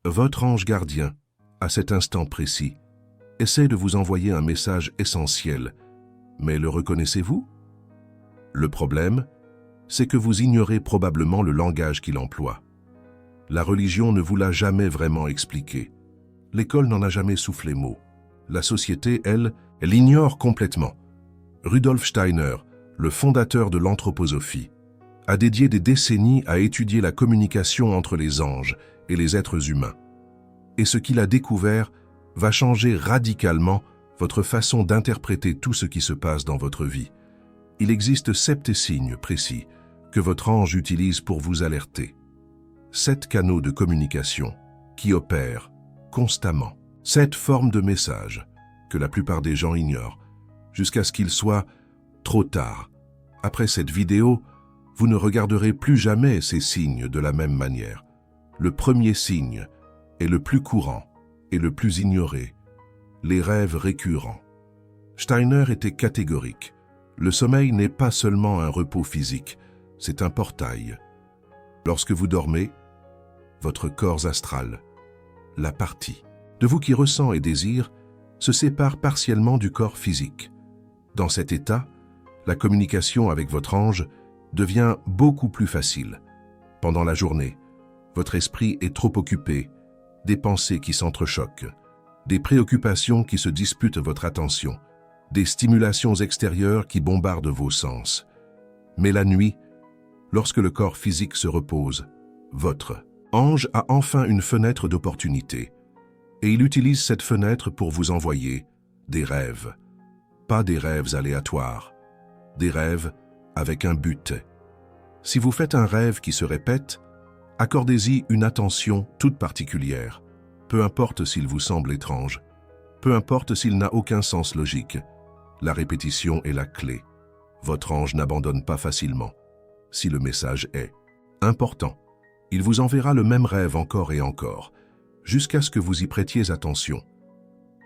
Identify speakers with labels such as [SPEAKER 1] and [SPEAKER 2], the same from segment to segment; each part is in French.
[SPEAKER 1] Votre ange gardien, à cet instant précis, essaie de vous envoyer un message essentiel, mais le reconnaissez-vous? Le problème, c'est que vous ignorez probablement le langage qu'il emploie. La religion ne vous l'a jamais vraiment expliqué. L'école n'en a jamais soufflé mot. La société, elle l'ignore complètement. Rudolf Steiner, le fondateur de l'anthroposophie, a dédié des décennies à étudier la communication entre les anges et les êtres humains. Et ce qu'il a découvert va changer radicalement votre façon d'interpréter tout ce qui se passe dans votre vie. Il existe 7 signes précis que votre ange utilise pour vous alerter. 7 canaux de communication qui opèrent constamment. 7 formes de messages que la plupart des gens ignorent, jusqu'à ce qu'il soit trop tard. Après cette vidéo, vous ne regarderez plus jamais ces signes de la même manière. Le premier signe est le plus courant et le plus ignoré, les rêves récurrents. Steiner était catégorique. Le sommeil n'est pas seulement un repos physique, c'est un portail. Lorsque vous dormez, votre corps astral, la partie de vous qui ressent et désire, se sépare partiellement du corps physique. Dans cet état, la communication avec votre ange devient beaucoup plus facile. Pendant la journée, votre esprit est trop occupé, des pensées qui s'entrechoquent, des préoccupations qui se disputent votre attention, des stimulations extérieures qui bombardent vos sens. Mais la nuit, lorsque le corps physique se repose, votre ange a enfin une fenêtre d'opportunité. Et il utilise cette fenêtre pour vous envoyer des rêves. Pas des rêves aléatoires, des rêves avec un but. Si vous faites un rêve qui se répète, accordez-y une attention toute particulière. Peu importe s'il vous semble étrange, peu importe s'il n'a aucun sens logique. La répétition est la clé. Votre ange n'abandonne pas facilement. Si le message est important, il vous enverra le même rêve encore et encore, jusqu'à ce que vous y prêtiez attention.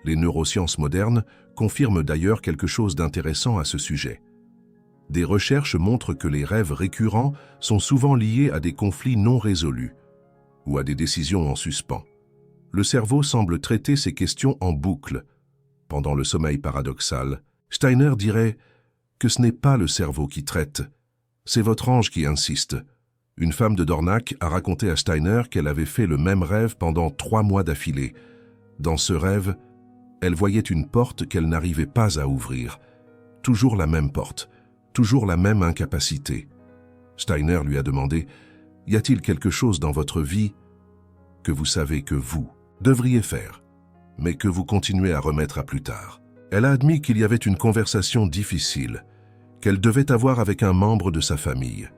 [SPEAKER 1] Les neurosciences modernes confirment d'ailleurs quelque chose d'intéressant à ce sujet. Des recherches montrent que les rêves récurrents sont souvent liés à des conflits non résolus ou à des décisions en suspens. Le cerveau semble traiter ces questions en boucle. Pendant le sommeil paradoxal, Steiner dirait que ce n'est pas le cerveau qui traite, c'est votre ange qui insiste. Une femme de Dornach a raconté à Steiner qu'elle avait fait le même rêve pendant 3 mois d'affilée. Dans ce rêve, elle voyait une porte qu'elle n'arrivait pas à ouvrir. Toujours la même porte, toujours la même incapacité. Steiner lui a demandé « Y a-t-il quelque chose dans votre vie que vous savez que vous devriez faire, mais que vous continuez à remettre à plus tard ?» Elle a admis qu'il y avait une conversation difficile qu'elle devait avoir avec un membre de sa famille.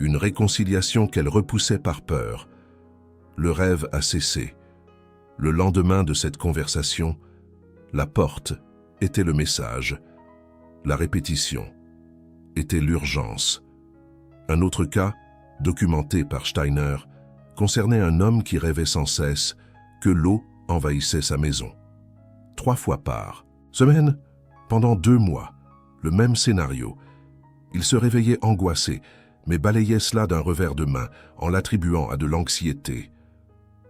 [SPEAKER 1] Une réconciliation qu'elle repoussait par peur. Le rêve a cessé. Le lendemain de cette conversation, la porte était le message. La répétition était l'urgence. Un autre cas, documenté par Steiner, concernait un homme qui rêvait sans cesse que l'eau envahissait sa maison. 3 fois par semaine, pendant 2 mois, le même scénario. Il se réveillait angoissé, mais balayait cela d'un revers de main en l'attribuant à de l'anxiété.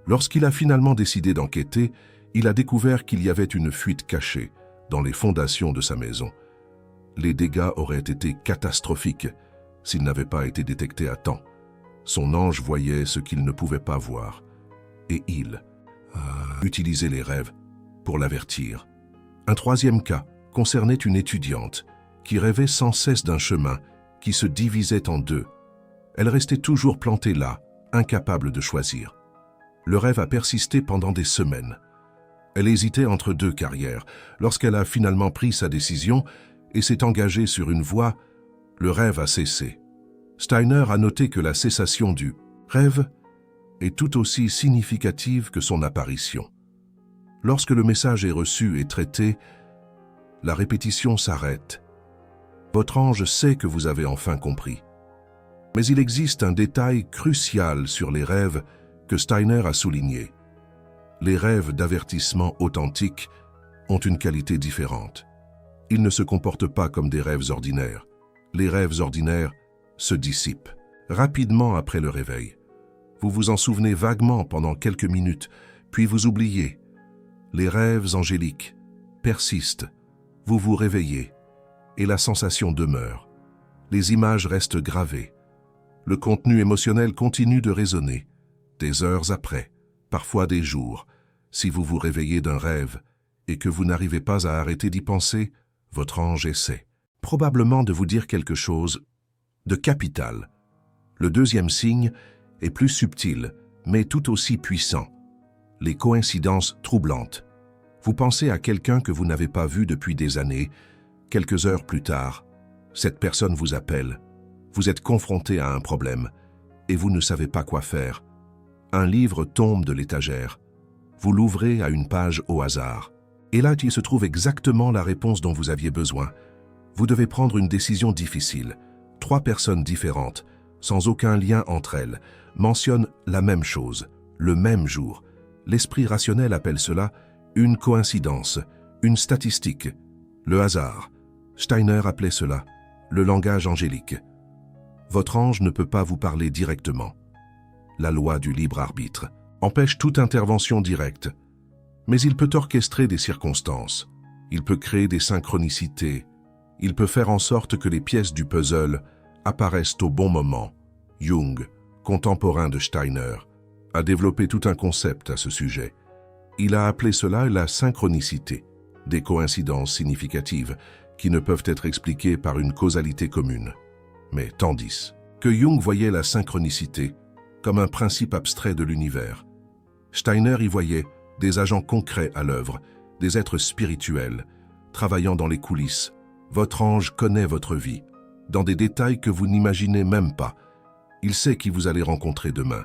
[SPEAKER 1] Lorsqu'il a finalement décidé d'enquêter, il a découvert qu'il y avait une fuite cachée dans les fondations de sa maison. Les dégâts auraient été catastrophiques s'ils n'avaient pas été détectés à temps. Son ange voyait ce qu'il ne pouvait pas voir, et il a utilisé les rêves pour l'avertir. Un 3e cas concernait une étudiante qui rêvait sans cesse d'un chemin qui se divisait en 2. Elle restait toujours plantée là, incapable de choisir. Le rêve a persisté pendant des semaines. Elle hésitait entre 2 carrières. Lorsqu'elle a finalement pris sa décision et s'est engagée sur une voie, le rêve a cessé. Steiner a noté que la cessation du rêve est tout aussi significative que son apparition. Lorsque le message est reçu et traité, la répétition s'arrête. Votre ange sait que vous avez enfin compris. Mais il existe un détail crucial sur les rêves que Steiner a souligné. Les rêves d'avertissement authentiques ont une qualité différente. Ils ne se comportent pas comme des rêves ordinaires. Les rêves ordinaires se dissipent rapidement après le réveil. Vous vous en souvenez vaguement pendant quelques minutes, Puis vous oubliez. Les rêves angéliques persistent. Vous vous réveillez et la sensation demeure. Les images restent gravées. Le contenu émotionnel continue de résonner. Des heures après, parfois des jours, si vous vous réveillez d'un rêve et que vous n'arrivez pas à arrêter d'y penser, votre ange essaie probablement de vous dire quelque chose de capital. Le deuxième signe est plus subtil, mais tout aussi puissant. Les coïncidences troublantes. Vous pensez à quelqu'un que vous n'avez pas vu depuis des années. Quelques heures plus tard, cette personne vous appelle. Vous êtes confronté à un problème et vous ne savez pas quoi faire. Un livre tombe de l'étagère. Vous l'ouvrez à une page au hasard. Et là, il se trouve exactement la réponse dont vous aviez besoin. Vous devez prendre une décision difficile. 3 personnes différentes, sans aucun lien entre elles, mentionnent la même chose, le même jour. L'esprit rationnel appelle cela une coïncidence, une statistique, le hasard. Steiner appelait cela le langage angélique. Votre ange ne peut pas vous parler directement. La loi du libre arbitre empêche toute intervention directe, mais il peut orchestrer des circonstances, il peut créer des synchronicités, il peut faire en sorte que les pièces du puzzle apparaissent au bon moment. Jung, contemporain de Steiner, a développé tout un concept à ce sujet. Il a appelé cela la synchronicité, des coïncidences significatives qui ne peuvent être expliquées par une causalité commune. Mais tandis que Jung voyait la synchronicité comme un principe abstrait de l'univers, Steiner y voyait des agents concrets à l'œuvre, des êtres spirituels, travaillant dans les coulisses. Votre ange connaît votre vie, dans des détails que vous n'imaginez même pas. Il sait qui vous allez rencontrer demain.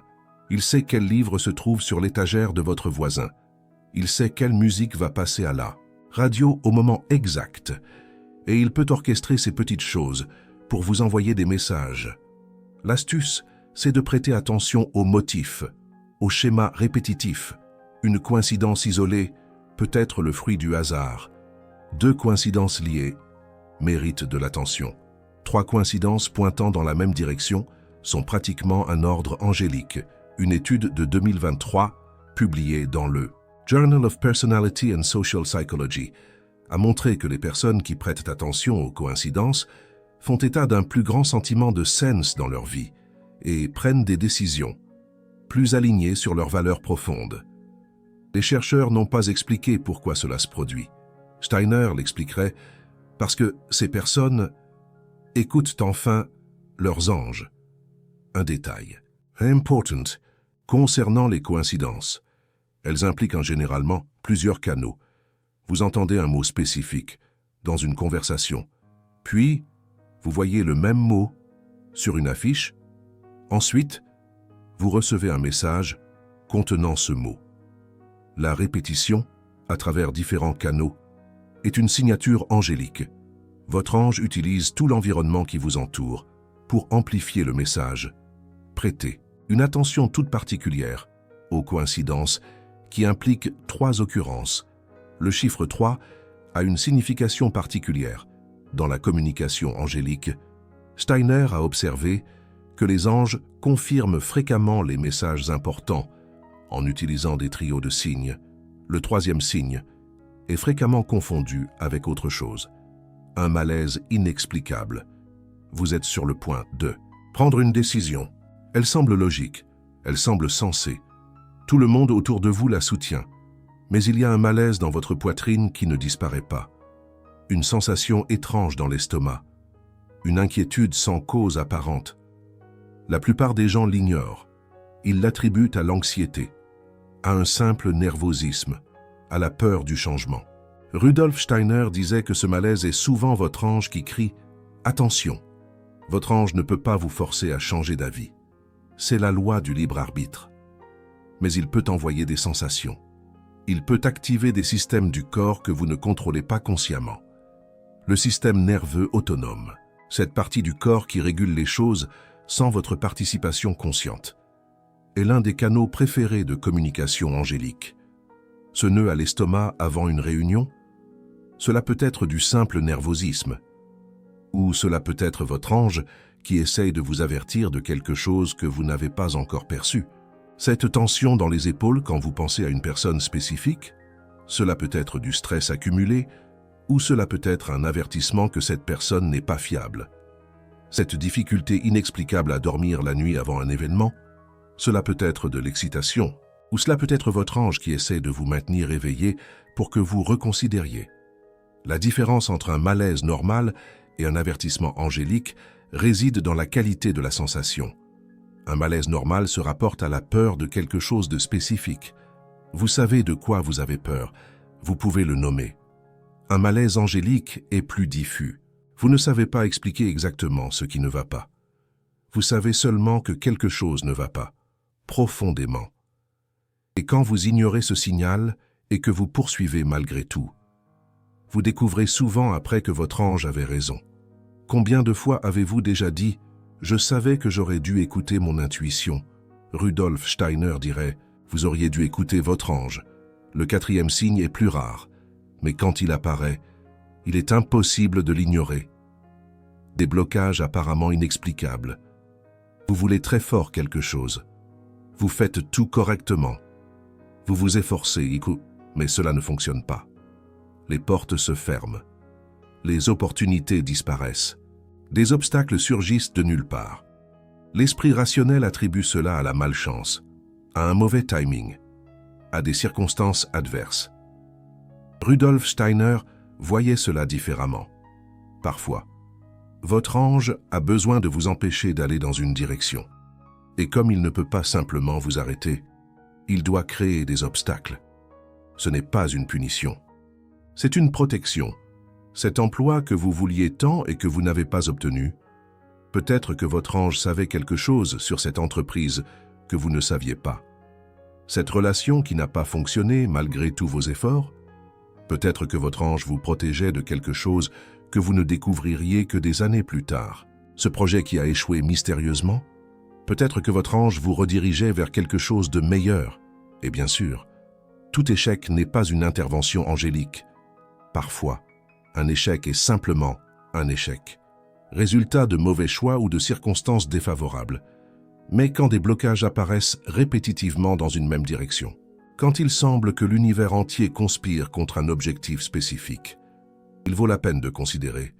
[SPEAKER 1] Il sait quel livre se trouve sur l'étagère de votre voisin. Il sait quelle musique va passer à la radio au moment exact. Et il peut orchestrer ces petites choses pour vous envoyer des messages. L'astuce, c'est de prêter attention aux motifs, aux schémas répétitifs. Une coïncidence isolée peut être le fruit du hasard. 2 coïncidences liées méritent de l'attention. 3 coïncidences pointant dans la même direction sont pratiquement un ordre angélique. Une étude de 2023, publiée dans le Journal of Personality and Social Psychology, a montré que les personnes qui prêtent attention aux coïncidences font état d'un plus grand sentiment de sens dans leur vie et prennent des décisions plus alignées sur leurs valeurs profondes. Les chercheurs n'ont pas expliqué pourquoi cela se produit. Steiner l'expliquerait parce que ces personnes écoutent enfin leurs anges. Un détail important concernant les coïncidences. Elles impliquent généralement plusieurs canaux. Vous entendez un mot spécifique dans une conversation, puis vous voyez le même mot sur une affiche. Ensuite, vous recevez un message contenant ce mot. La répétition, à travers différents canaux, est une signature angélique. Votre ange utilise tout l'environnement qui vous entoure pour amplifier le message. Prêtez une attention toute particulière aux coïncidences qui impliquent 3 occurrences. Le chiffre 3 a une signification particulière. Dans la communication angélique, Steiner a observé que les anges confirment fréquemment les messages importants en utilisant des trios de signes. Le 3e signe est fréquemment confondu avec autre chose. Un malaise inexplicable. Vous êtes sur le point de prendre une décision. Elle semble logique, elle semble sensée. Tout le monde autour de vous la soutient. Mais il y a un malaise dans votre poitrine qui ne disparaît pas. Une sensation étrange dans l'estomac. Une inquiétude sans cause apparente. La plupart des gens l'ignorent. Ils l'attribuent à l'anxiété, à un simple nervosisme, à la peur du changement. Rudolf Steiner disait que ce malaise est souvent votre ange qui crie « Attention !» Votre ange ne peut pas vous forcer à changer d'avis. C'est la loi du libre arbitre. Mais il peut envoyer des sensations. Il peut activer des systèmes du corps que vous ne contrôlez pas consciemment. Le système nerveux autonome, cette partie du corps qui régule les choses sans votre participation consciente, est l'un des canaux préférés de communication angélique. Ce nœud à l'estomac avant une réunion, cela peut être du simple nervosisme, ou cela peut être votre ange qui essaye de vous avertir de quelque chose que vous n'avez pas encore perçu. Cette tension dans les épaules quand vous pensez à une personne spécifique, cela peut être du stress accumulé ou cela peut être un avertissement que cette personne n'est pas fiable. Cette difficulté inexplicable à dormir la nuit avant un événement, cela peut être de l'excitation ou cela peut être votre ange qui essaie de vous maintenir éveillé pour que vous reconsidériez. La différence entre un malaise normal et un avertissement angélique réside dans la qualité de la sensation. Un malaise normal se rapporte à la peur de quelque chose de spécifique. Vous savez de quoi vous avez peur, vous pouvez le nommer. Un malaise angélique est plus diffus. Vous ne savez pas expliquer exactement ce qui ne va pas. Vous savez seulement que quelque chose ne va pas, profondément. Et quand vous ignorez ce signal et que vous poursuivez malgré tout, vous découvrez souvent après que votre ange avait raison. Combien de fois avez-vous déjà dit « Je savais que j'aurais dû écouter mon intuition ». Rudolf Steiner dirait « Vous auriez dû écouter votre ange ». Le quatrième signe est plus rare, mais quand il apparaît, il est impossible de l'ignorer. Des blocages apparemment inexplicables. Vous voulez très fort quelque chose. Vous faites tout correctement. Vous vous efforcez, mais cela ne fonctionne pas. Les portes se ferment. Les opportunités disparaissent. Des obstacles surgissent de nulle part. L'esprit rationnel attribue cela à la malchance, à un mauvais timing, à des circonstances adverses. Rudolf Steiner voyait cela différemment. Parfois, votre ange a besoin de vous empêcher d'aller dans une direction. Et comme il ne peut pas simplement vous arrêter, il doit créer des obstacles. Ce n'est pas une punition. C'est une protection. Cet emploi que vous vouliez tant et que vous n'avez pas obtenu, peut-être que votre ange savait quelque chose sur cette entreprise que vous ne saviez pas. Cette relation qui n'a pas fonctionné malgré tous vos efforts, peut-être que votre ange vous protégeait de quelque chose que vous ne découvririez que des années plus tard. Ce projet qui a échoué mystérieusement, peut-être que votre ange vous redirigeait vers quelque chose de meilleur. Et bien sûr, tout échec n'est pas une intervention angélique. Parfois, un échec est simplement un échec, résultat de mauvais choix ou de circonstances défavorables. Mais quand des blocages apparaissent répétitivement dans une même direction, quand il semble que l'univers entier conspire contre un objectif spécifique, il vaut la peine de considérer,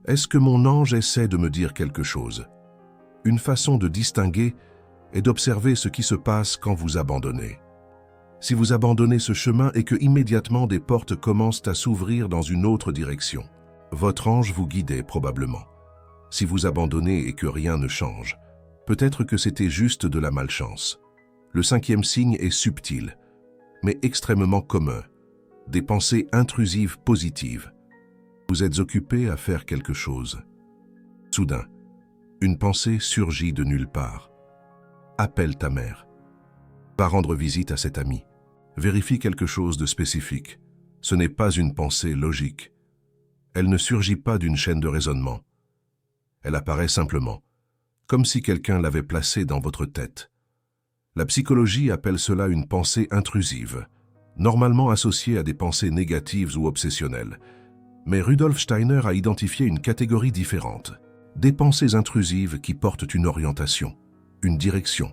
[SPEAKER 1] est-ce que mon ange essaie de me dire quelque chose? Une façon de distinguer est d'observer ce qui se passe quand vous abandonnez. Si vous abandonnez ce chemin et que immédiatement des portes commencent à s'ouvrir dans une autre direction, votre ange vous guidait probablement. Si vous abandonnez et que rien ne change, peut-être que c'était juste de la malchance. Le cinquième signe est subtil, mais extrêmement commun. Des pensées intrusives positives. Vous êtes occupé à faire quelque chose. Soudain, une pensée surgit de nulle part. Appelle ta mère. Va rendre visite à cet ami. Vérifie quelque chose de spécifique. Ce n'est pas une pensée logique. Elle ne surgit pas d'une chaîne de raisonnement. Elle apparaît simplement, comme si quelqu'un l'avait placée dans votre tête. La psychologie appelle cela une pensée intrusive, normalement associée à des pensées négatives ou obsessionnelles. Mais Rudolf Steiner a identifié une catégorie différente. Des pensées intrusives qui portent une orientation, une direction.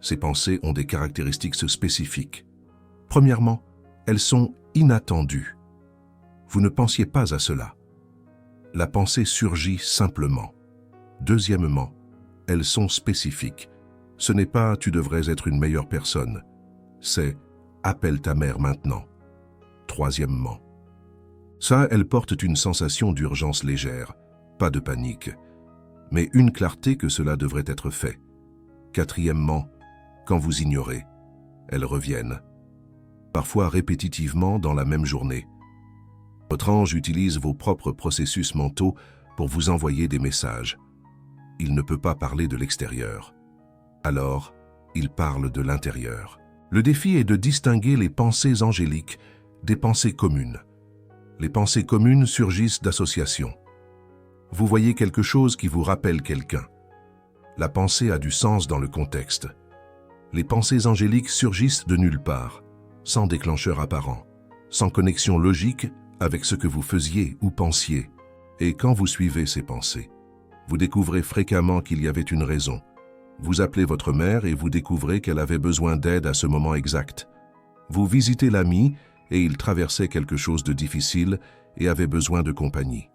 [SPEAKER 1] Ces pensées ont des caractéristiques spécifiques. Premièrement, elles sont inattendues. Vous ne pensiez pas à cela. La pensée surgit simplement. Deuxièmement, elles sont spécifiques. Ce n'est pas « tu devrais être une meilleure personne », c'est « appelle ta mère maintenant ». Troisièmement, ça, elles portent une sensation d'urgence légère, pas de panique, mais une clarté que cela devrait être fait. Quatrièmement, quand vous ignorez, elles reviennent, parfois répétitivement dans la même journée. Votre ange utilise vos propres processus mentaux pour vous envoyer des messages. Il ne peut pas parler de l'extérieur. Alors, il parle de l'intérieur. Le défi est de distinguer les pensées angéliques des pensées communes. Les pensées communes surgissent d'associations. Vous voyez quelque chose qui vous rappelle quelqu'un. La pensée a du sens dans le contexte. Les pensées angéliques surgissent de nulle part, sans déclencheur apparent, sans connexion logique avec ce que vous faisiez ou pensiez. Et quand vous suivez ces pensées, vous découvrez fréquemment qu'il y avait une raison, Vous appelez votre mère et vous découvrez qu'elle avait besoin d'aide à ce moment exact. Vous visitez l'ami et il traversait quelque chose de difficile et avait besoin de compagnie.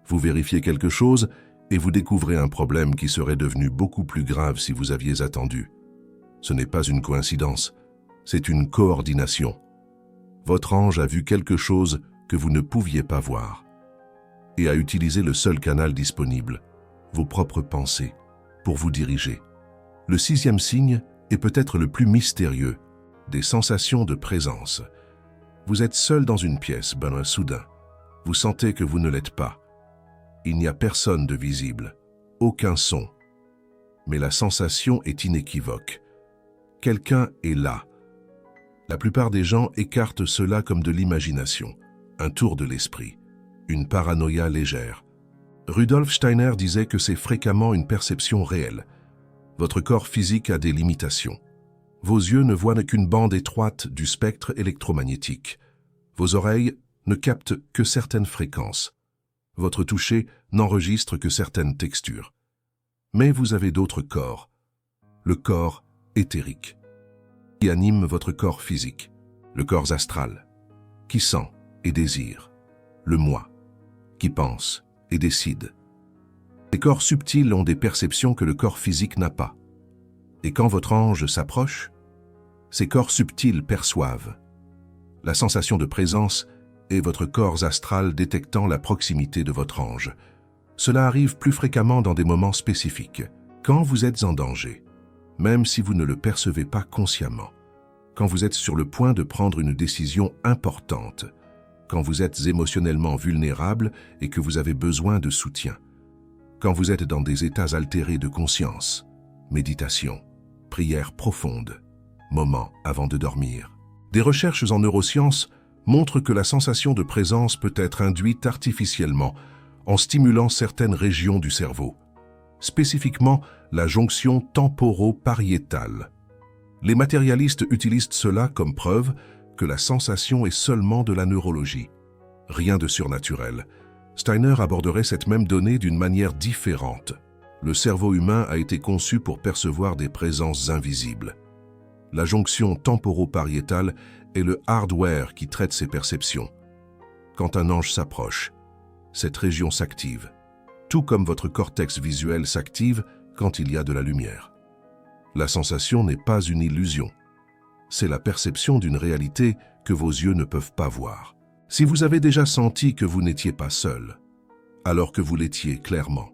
[SPEAKER 1] Vous vérifiez quelque chose et vous découvrez un problème qui serait devenu beaucoup plus grave si vous aviez attendu. Ce n'est pas une coïncidence, c'est une coordination. Votre ange a vu quelque chose que vous ne pouviez pas voir et a utilisé le seul canal disponible, vos propres pensées, pour vous diriger. Le 6e signe est peut-être le plus mystérieux, des sensations de présence. Vous êtes seul dans une pièce, soudain. Vous sentez que vous ne l'êtes pas. Il n'y a personne de visible, aucun son. Mais la sensation est inéquivoque. Quelqu'un est là. La plupart des gens écartent cela comme de l'imagination, un tour de l'esprit, une paranoïa légère. Rudolf Steiner disait que c'est fréquemment une perception réelle. Votre corps physique a des limitations. Vos yeux ne voient qu'une bande étroite du spectre électromagnétique. Vos oreilles ne captent que certaines fréquences. Votre toucher n'enregistre que certaines textures. Mais vous avez d'autres corps. Le corps éthérique, qui anime votre corps physique. Le corps astral, qui sent et désire. Le moi, qui pense et décide. Les corps subtils ont des perceptions que le corps physique n'a pas. Et quand votre ange s'approche, ces corps subtils perçoivent la sensation de présence et votre corps astral détectant la proximité de votre ange. Cela arrive plus fréquemment dans des moments spécifiques, quand vous êtes en danger, même si vous ne le percevez pas consciemment, quand vous êtes sur le point de prendre une décision importante, quand vous êtes émotionnellement vulnérable et que vous avez besoin de soutien, quand vous êtes dans des états altérés de conscience, méditation, prière profonde, moment avant de dormir. Des recherches en neurosciences montrent que la sensation de présence peut être induite artificiellement en stimulant certaines régions du cerveau, spécifiquement la jonction temporo-pariétale. Les matérialistes utilisent cela comme preuve que la sensation est seulement de la neurologie, rien de surnaturel. Steiner aborderait cette même donnée d'une manière différente. Le cerveau humain a été conçu pour percevoir des présences invisibles. La jonction temporo-pariétale est le hardware qui traite ces perceptions. Quand un ange s'approche, cette région s'active, tout comme votre cortex visuel s'active quand il y a de la lumière. La sensation n'est pas une illusion. C'est la perception d'une réalité que vos yeux ne peuvent pas voir. Si vous avez déjà senti que vous n'étiez pas seul, alors que vous l'étiez clairement,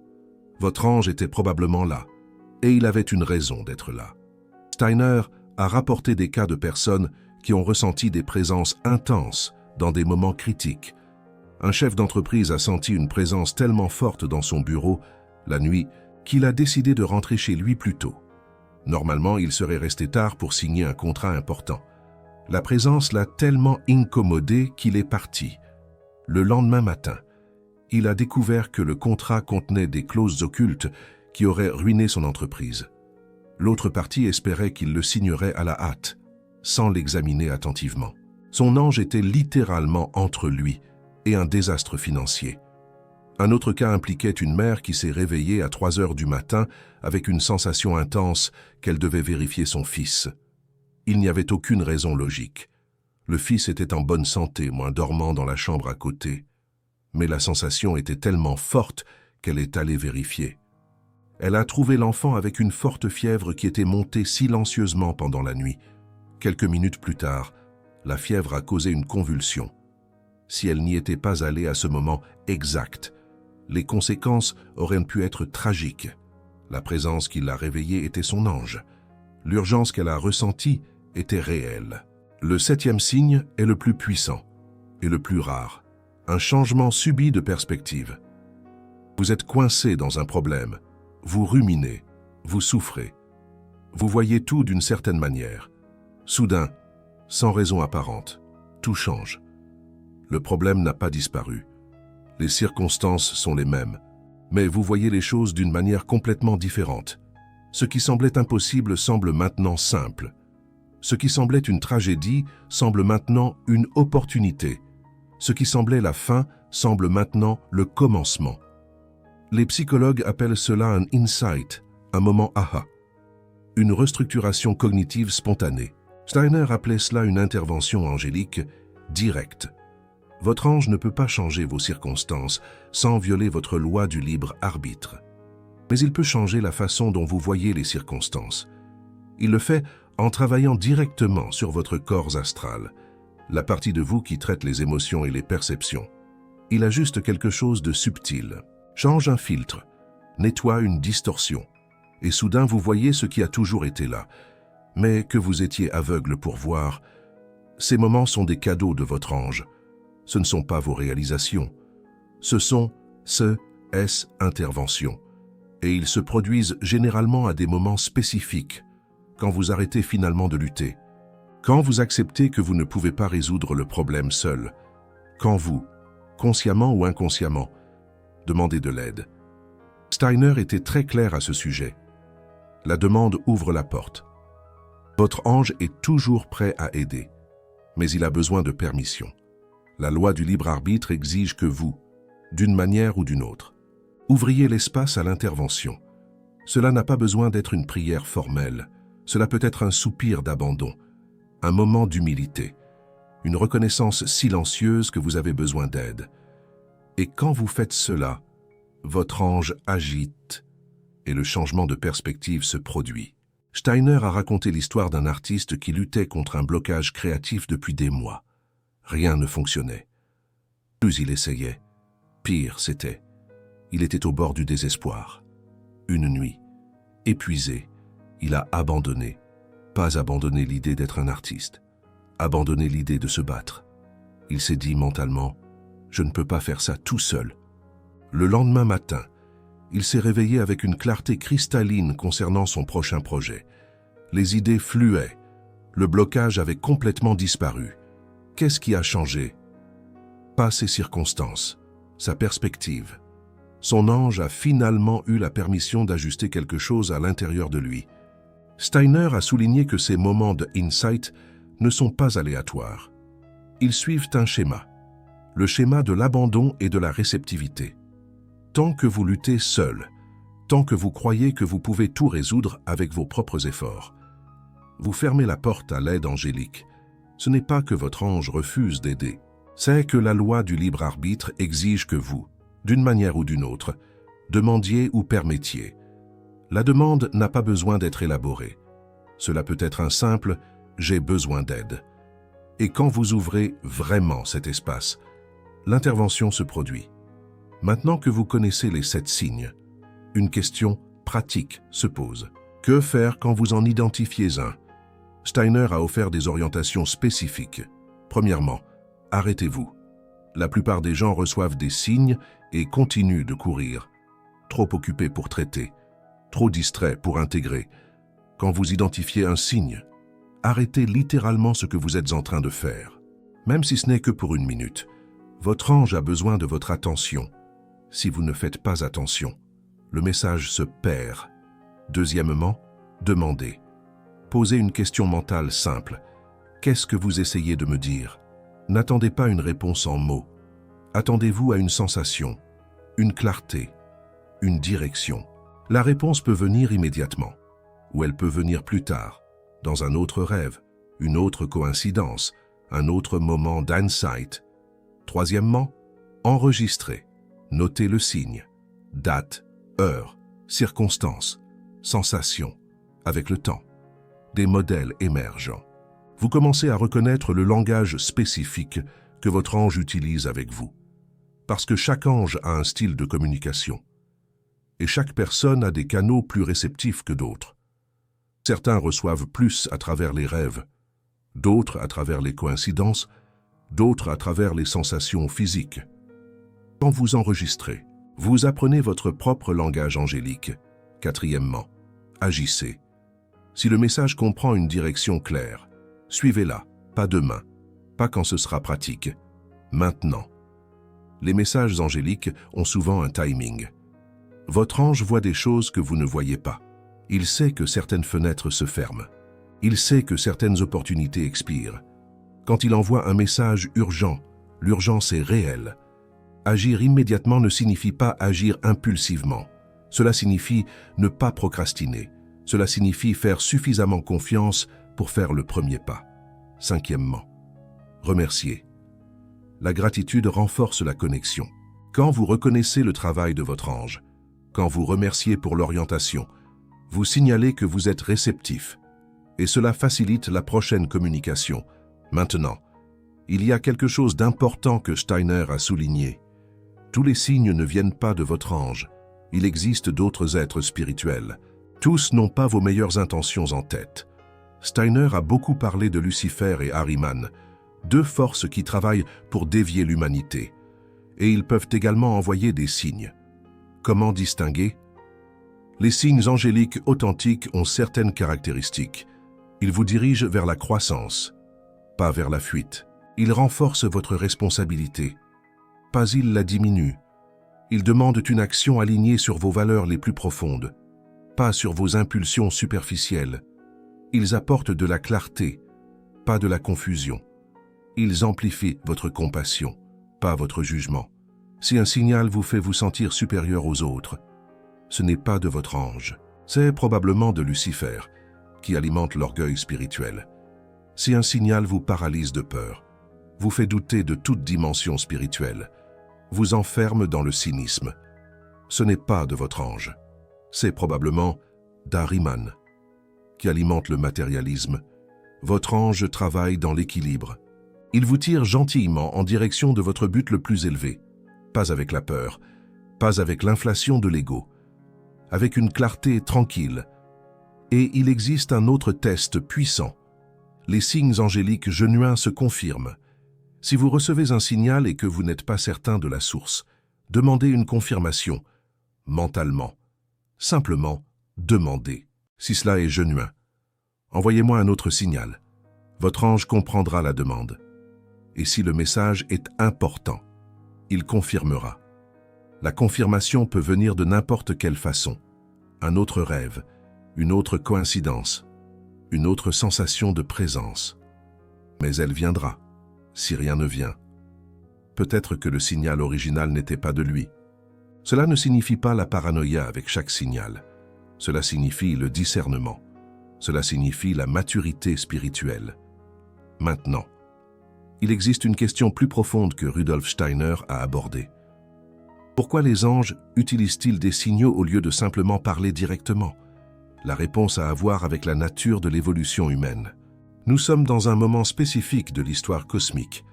[SPEAKER 1] votre ange était probablement là, et il avait une raison d'être là. Steiner a rapporté des cas de personnes qui ont ressenti des présences intenses dans des moments critiques. Un chef d'entreprise a senti une présence tellement forte dans son bureau, la nuit, qu'il a décidé de rentrer chez lui plus tôt. Normalement, il serait resté tard pour signer un contrat important. La présence l'a tellement incommodé qu'il est parti. Le lendemain matin, il a découvert que le contrat contenait des clauses occultes qui auraient ruiné son entreprise. L'autre partie espérait qu'il le signerait à la hâte, sans l'examiner attentivement. Son ange était littéralement entre lui et un désastre financier. Un autre cas impliquait une mère qui s'est réveillée à 3 heures du matin avec une sensation intense qu'elle devait vérifier son fils. Il n'y avait aucune raison logique. Le fils était en bonne santé, dormant dans la chambre à côté. Mais la sensation était tellement forte qu'elle est allée vérifier. Elle a trouvé l'enfant avec une forte fièvre qui était montée silencieusement pendant la nuit. Quelques minutes plus tard, la fièvre a causé une convulsion. Si elle n'y était pas allée à ce moment exact, les conséquences auraient pu être tragiques. La présence qui l'a réveillée était son ange. L'urgence qu'elle a ressentie était réelle. Le 7e signe est le plus puissant et le plus rare. Un changement subit de perspective. Vous êtes coincé dans un problème. Vous ruminez, vous souffrez. Vous voyez tout d'une certaine manière. Soudain, sans raison apparente, tout change. Le problème n'a pas disparu. Les circonstances sont les mêmes, mais vous voyez les choses d'une manière complètement différente. Ce qui semblait impossible semble maintenant simple. Ce qui semblait une tragédie semble maintenant une opportunité. Ce qui semblait la fin semble maintenant le commencement. Les psychologues appellent cela un insight, un moment aha. une restructuration cognitive spontanée. Steiner appelait cela une intervention angélique directe. Votre ange ne peut pas changer vos circonstances sans violer votre loi du libre arbitre. Mais il peut changer la façon dont vous voyez les circonstances. Il le fait en travaillant directement sur votre corps astral, la partie de vous qui traite les émotions et les perceptions. Il ajuste quelque chose de subtil, change un filtre, nettoie une distorsion, et soudain vous voyez ce qui a toujours été là, mais que vous étiez aveugle pour voir. Ces moments sont des cadeaux de votre ange. Ce ne sont pas vos réalisations. Ce sont interventions. Et ils se produisent généralement à des moments spécifiques, quand vous arrêtez finalement de lutter, quand vous acceptez que vous ne pouvez pas résoudre le problème seul, quand vous, consciemment ou inconsciemment, demandez de l'aide. Steiner était très clair à ce sujet. La demande ouvre la porte. Votre ange est toujours prêt à aider, mais il a besoin de permission. La loi du libre arbitre exige que vous, d'une manière ou d'une autre, ouvriez l'espace à l'intervention. Cela n'a pas besoin d'être une prière formelle. Cela peut être un soupir d'abandon, un moment d'humilité, une reconnaissance silencieuse que vous avez besoin d'aide. Et quand vous faites cela, votre ange agite et le changement de perspective se produit. Steiner a raconté l'histoire d'un artiste qui luttait contre un blocage créatif depuis des mois. Rien ne fonctionnait. Plus il essayait, pire c'était. Il était au bord du désespoir. Une nuit, épuisé, il a abandonné. Pas abandonné l'idée d'être un artiste, abandonné l'idée de se battre. Il s'est dit mentalement, je ne peux pas faire ça tout seul. Le lendemain matin, il s'est réveillé avec une clarté cristalline concernant son prochain projet. Les idées fluaient. Le blocage avait complètement disparu. Qu'est-ce qui a changé? Pas ses circonstances, sa perspective. Son ange a finalement eu la permission d'ajuster quelque chose à l'intérieur de lui. Steiner a souligné que ces moments de insight ne sont pas aléatoires. Ils suivent un schéma, le schéma de l'abandon et de la réceptivité. Tant que vous luttez seul, tant que vous croyez que vous pouvez tout résoudre avec vos propres efforts, vous fermez la porte à l'aide angélique. Ce n'est pas que votre ange refuse d'aider, c'est que la loi du libre arbitre exige que vous, d'une manière ou d'une autre, demandiez ou permettiez. La demande n'a pas besoin d'être élaborée. Cela peut être un simple « j'ai besoin d'aide ». Et quand vous ouvrez vraiment cet espace, l'intervention se produit. Maintenant que vous connaissez les 7 signes, une question pratique se pose. Que faire quand vous en identifiez un? Steiner a offert des orientations spécifiques. Premièrement, arrêtez-vous. La plupart des gens reçoivent des signes et continuent de courir. Trop occupés pour traiter, trop distraits pour intégrer. Quand vous identifiez un signe, arrêtez littéralement ce que vous êtes en train de faire. Même si ce n'est que pour une minute, votre ange a besoin de votre attention. Si vous ne faites pas attention, le message se perd. Deuxièmement, demandez. Posez une question mentale simple. Qu'est-ce que vous essayez de me dire? N'attendez pas une réponse en mots. Attendez-vous à une sensation, une clarté, une direction. La réponse peut venir immédiatement, ou elle peut venir plus tard, dans un autre rêve, une autre coïncidence, un autre moment d'insight. Troisièmement, enregistrez. Notez le signe, date, heure, circonstance, sensation, avec le temps. Des modèles émergents. Vous commencez à reconnaître le langage spécifique que votre ange utilise avec vous. Parce que chaque ange a un style de communication. Et chaque personne a des canaux plus réceptifs que d'autres. Certains reçoivent plus à travers les rêves, d'autres à travers les coïncidences, d'autres à travers les sensations physiques. Quand vous enregistrez, vous apprenez votre propre langage angélique. Quatrièmement, agissez. Si le message comprend une direction claire, suivez-la, pas demain, pas quand ce sera pratique, maintenant. Les messages angéliques ont souvent un timing. Votre ange voit des choses que vous ne voyez pas. Il sait que certaines fenêtres se ferment. Il sait que certaines opportunités expirent. Quand il envoie un message urgent, l'urgence est réelle. Agir immédiatement ne signifie pas agir impulsivement. Cela signifie ne pas procrastiner. Cela signifie faire suffisamment confiance pour faire le premier pas. Cinquièmement, remercier. La gratitude renforce la connexion. Quand vous reconnaissez le travail de votre ange, quand vous remerciez pour l'orientation, vous signalez que vous êtes réceptif. Et cela facilite la prochaine communication. Maintenant, il y a quelque chose d'important que Steiner a souligné. Tous les signes ne viennent pas de votre ange. Il existe d'autres êtres spirituels. Tous n'ont pas vos meilleures intentions en tête. Steiner a beaucoup parlé de Lucifer et Ahriman, deux forces qui travaillent pour dévier l'humanité. Et ils peuvent également envoyer des signes. Comment distinguer? Les signes angéliques authentiques ont certaines caractéristiques. Ils vous dirigent vers la croissance, pas vers la fuite. Ils renforcent votre responsabilité, pas ils la diminuent. Ils demandent une action alignée sur vos valeurs les plus profondes, pas sur vos impulsions superficielles. Ils apportent de la clarté, pas de la confusion. Ils amplifient votre compassion, pas votre jugement. Si un signal vous fait vous sentir supérieur aux autres, ce n'est pas de votre ange, c'est probablement de Lucifer, qui alimente l'orgueil spirituel. Si un signal vous paralyse de peur, vous fait douter de toute dimension spirituelle, vous enferme dans le cynisme, ce n'est pas de votre ange, c'est probablement d'Ahriman, qui alimente le matérialisme. Votre ange travaille dans l'équilibre. Il vous tire gentiment en direction de votre but le plus élevé, pas avec la peur, pas avec l'inflation de l'ego, avec une clarté tranquille. Et il existe un autre test puissant. Les signes angéliques genuins se confirment. Si vous recevez un signal et que vous n'êtes pas certain de la source, demandez une confirmation, mentalement. Simplement, demandez. Si cela est genuin, envoyez-moi un autre signal. Votre ange comprendra la demande. Et si le message est important, il confirmera. La confirmation peut venir de n'importe quelle façon. Un autre rêve, une autre coïncidence, une autre sensation de présence. Mais elle viendra, si rien ne vient. Peut-être que le signal original n'était pas de lui. Cela ne signifie pas la paranoïa avec chaque signal. Cela signifie le discernement. Cela signifie la maturité spirituelle. Maintenant, il existe une question plus profonde que Rudolf Steiner a abordée. Pourquoi les anges utilisent-ils des signaux au lieu de simplement parler directement? La réponse a à voir avec la nature de l'évolution humaine. Nous sommes dans un moment spécifique de l'histoire cosmique,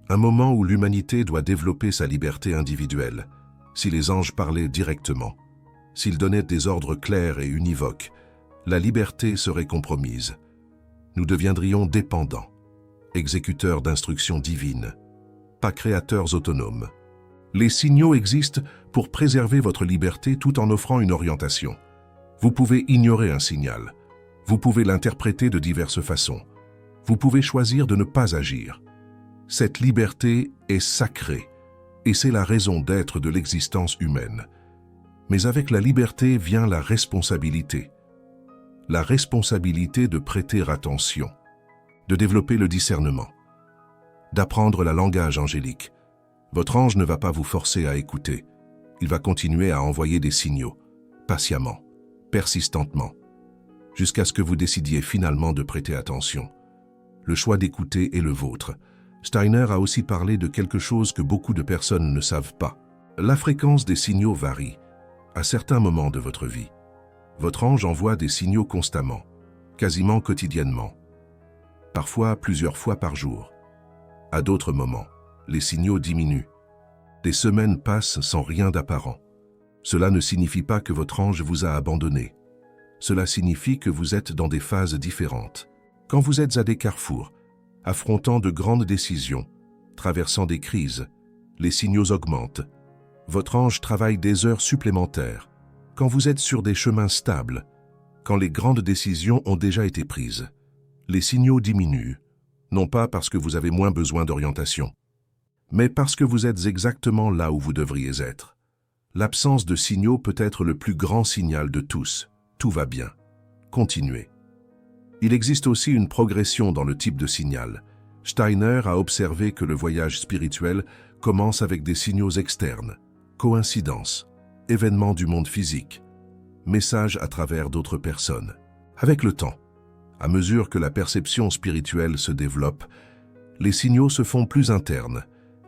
[SPEAKER 1] un moment où l'humanité doit développer sa liberté individuelle. Si les anges parlaient directement, s'ils donnaient des ordres clairs et univoques, la liberté serait compromise. Nous deviendrions dépendants, exécuteurs d'instructions divines, pas créateurs autonomes. Les signaux existent pour préserver votre liberté tout en offrant une orientation. Vous pouvez ignorer un signal. Vous pouvez l'interpréter de diverses façons. Vous pouvez choisir de ne pas agir. Cette liberté est sacrée et c'est la raison d'être de l'existence humaine. Mais avec la liberté vient la responsabilité. La responsabilité de prêter attention, de développer le discernement, d'apprendre le langage angélique. Votre ange ne va pas vous forcer à écouter. Il va continuer à envoyer des signaux, patiemment, persistantement, jusqu'à ce que vous décidiez finalement de prêter attention. Le choix d'écouter est le vôtre. Steiner a aussi parlé de quelque chose que beaucoup de personnes ne savent pas. La fréquence des signaux varie. À certains moments de votre vie, votre ange envoie des signaux constamment, quasiment quotidiennement, parfois plusieurs fois par jour. À d'autres moments, les signaux diminuent. Des semaines passent sans rien d'apparent. Cela ne signifie pas que votre ange vous a abandonné. Cela signifie que vous êtes dans des phases différentes. Quand vous êtes à des carrefours, affrontant de grandes décisions, traversant des crises, les signaux augmentent. Votre ange travaille des heures supplémentaires. Quand vous êtes sur des chemins stables, quand les grandes décisions ont déjà été prises, les signaux diminuent, non pas parce que vous avez moins besoin d'orientation, mais parce que vous êtes exactement là où vous devriez être. L'absence de signaux peut être le plus grand signal de tous. Tout va bien. Continuez. Il existe aussi une progression dans le type de signal. Steiner a observé que le voyage spirituel commence avec des signaux externes, coïncidences, événements du monde physique. messages à travers d'autres personnes. Avec le temps, à mesure que la perception spirituelle se développe, les signaux se font plus internes,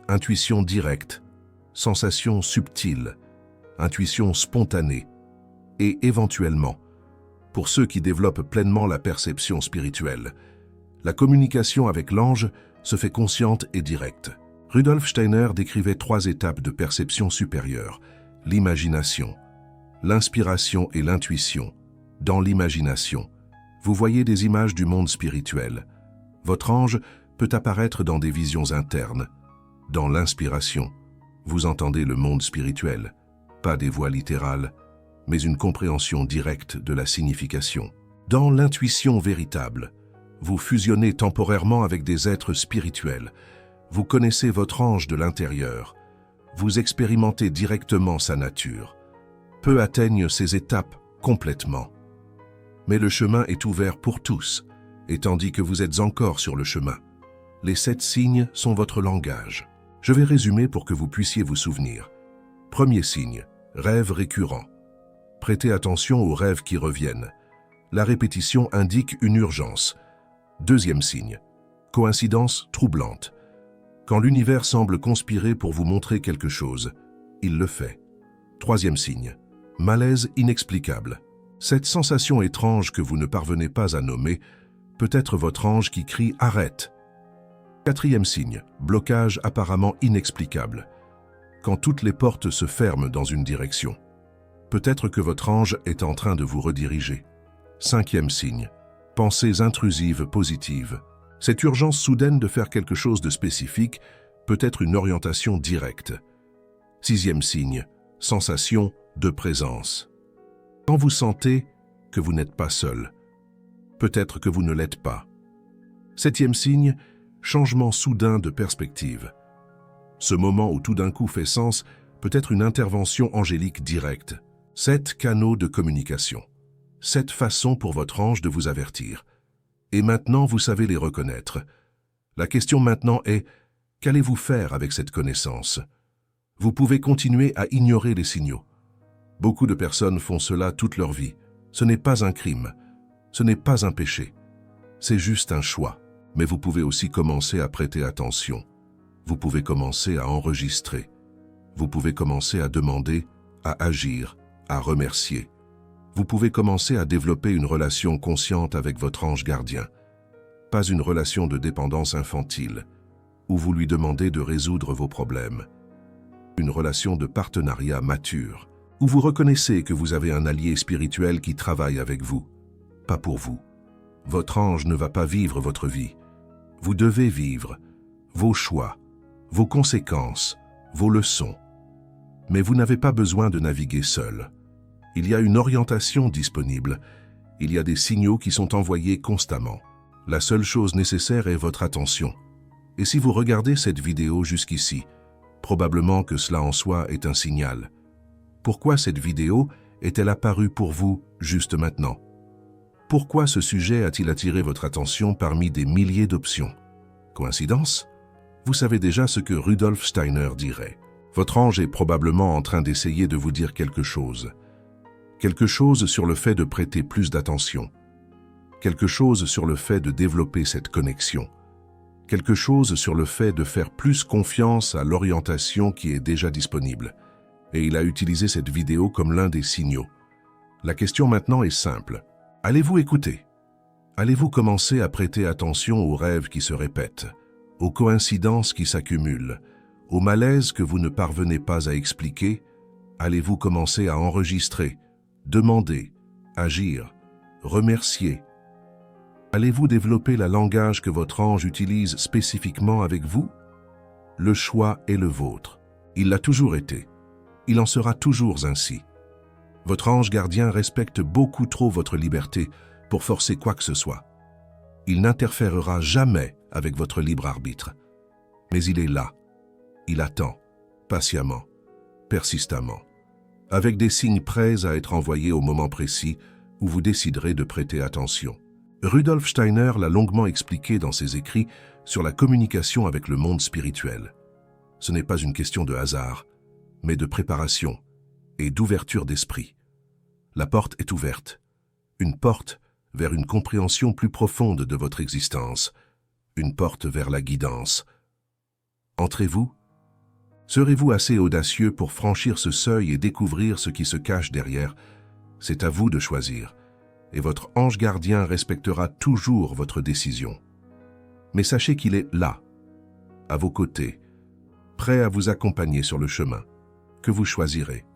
[SPEAKER 1] intuition directe, sensations subtiles, intuition spontanée, et éventuellement, pour ceux qui développent pleinement la perception spirituelle, la communication avec l'ange se fait consciente et directe. Rudolf Steiner décrivait 3 étapes de perception supérieure: l'imagination, l'inspiration et l'intuition. Dans l'imagination, vous voyez des images du monde spirituel. Votre ange peut apparaître dans des visions internes. Dans l'inspiration, vous entendez le monde spirituel, pas des voix littérales, mais une compréhension directe de la signification. Dans l'intuition véritable, vous fusionnez temporairement avec des êtres spirituels. Vous connaissez votre ange de l'intérieur. Vous expérimentez directement sa nature. Peu atteignent ces étapes complètement. Mais le chemin est ouvert pour tous, et tandis que vous êtes encore sur le chemin, les 7 signes sont votre langage. Je vais résumer pour que vous puissiez vous souvenir. Premier signe, rêve récurrent. Prêtez attention aux rêves qui reviennent. La répétition indique une urgence. Deuxième signe, coïncidence troublante. Quand l'univers semble conspirer pour vous montrer quelque chose, il le fait. Troisième signe, malaise inexplicable. Cette sensation étrange que vous ne parvenez pas à nommer peut être votre ange qui crie « Arrête !» Quatrième signe, blocage apparemment inexplicable. Quand toutes les portes se ferment dans une direction, peut-être que votre ange est en train de vous rediriger. Cinquième signe, pensées intrusives positives. Cette urgence soudaine de faire quelque chose de spécifique peut être une orientation directe. Sixième signe, sensation de présence. Quand vous sentez que vous n'êtes pas seul, peut-être que vous ne l'êtes pas. Septième signe, changement soudain de perspective. Ce moment où tout d'un coup fait sens peut être une intervention angélique directe. 7 canaux de communication. 7 façons pour votre ange de vous avertir. Et maintenant, vous savez les reconnaître. La question maintenant est, qu'allez-vous faire avec cette connaissance? Vous pouvez continuer à ignorer les signaux. Beaucoup de personnes font cela toute leur vie. Ce n'est pas un crime. Ce n'est pas un péché. C'est juste un choix. Mais vous pouvez aussi commencer à prêter attention. Vous pouvez commencer à enregistrer. Vous pouvez commencer à demander, à agir, à remercier. Vous pouvez commencer à développer une relation consciente avec votre ange gardien. Pas une relation de dépendance infantile, où vous lui demandez de résoudre vos problèmes. Une relation de partenariat mature, où vous reconnaissez que vous avez un allié spirituel qui travaille avec vous, pas pour vous. Votre ange ne va pas vivre votre vie. Vous devez vivre vos choix, vos conséquences, vos leçons. Mais vous n'avez pas besoin de naviguer seul. Il y a une orientation disponible. Il y a des signaux qui sont envoyés constamment. La seule chose nécessaire est votre attention. Et si vous regardez cette vidéo jusqu'ici, probablement que cela en soi est un signal. Pourquoi cette vidéo est-elle apparue pour vous juste maintenant? Pourquoi ce sujet a-t-il attiré votre attention parmi des milliers d'options? Coïncidence? Vous savez déjà ce que Rudolf Steiner dirait. Votre ange est probablement en train d'essayer de vous dire quelque chose. Quelque chose sur le fait de prêter plus d'attention. Quelque chose sur le fait de développer cette connexion. Quelque chose sur le fait de faire plus confiance à l'orientation qui est déjà disponible. Et il a utilisé cette vidéo comme l'un des signaux. La question maintenant est simple. Allez-vous écouter? Allez-vous commencer à prêter attention aux rêves qui se répètent, aux coïncidences qui s'accumulent, aux malaises que vous ne parvenez pas à expliquer? Allez-vous commencer à enregistrer, demander, agir, remercier? Allez-vous développer le langage que votre ange utilise spécifiquement avec vous? Le choix est le vôtre. Il l'a toujours été. Il en sera toujours ainsi. Votre ange gardien respecte beaucoup trop votre liberté pour forcer quoi que ce soit. Il n'interférera jamais avec votre libre arbitre. Mais il est là. Il attend, patiemment, persistamment, avec des signes prêts à être envoyés au moment précis où vous déciderez de prêter attention. Rudolf Steiner l'a longuement expliqué dans ses écrits sur la communication avec le monde spirituel. Ce n'est pas une question de hasard, mais de préparation et d'ouverture d'esprit. La porte est ouverte. Une porte vers une compréhension plus profonde de votre existence. Une porte vers la guidance. Entrez-vous? Serez-vous assez audacieux pour franchir ce seuil et découvrir ce qui se cache derrière? C'est à vous de choisir, et votre ange gardien respectera toujours votre décision. Mais sachez qu'il est là, à vos côtés, prêt à vous accompagner sur le chemin que vous choisirez.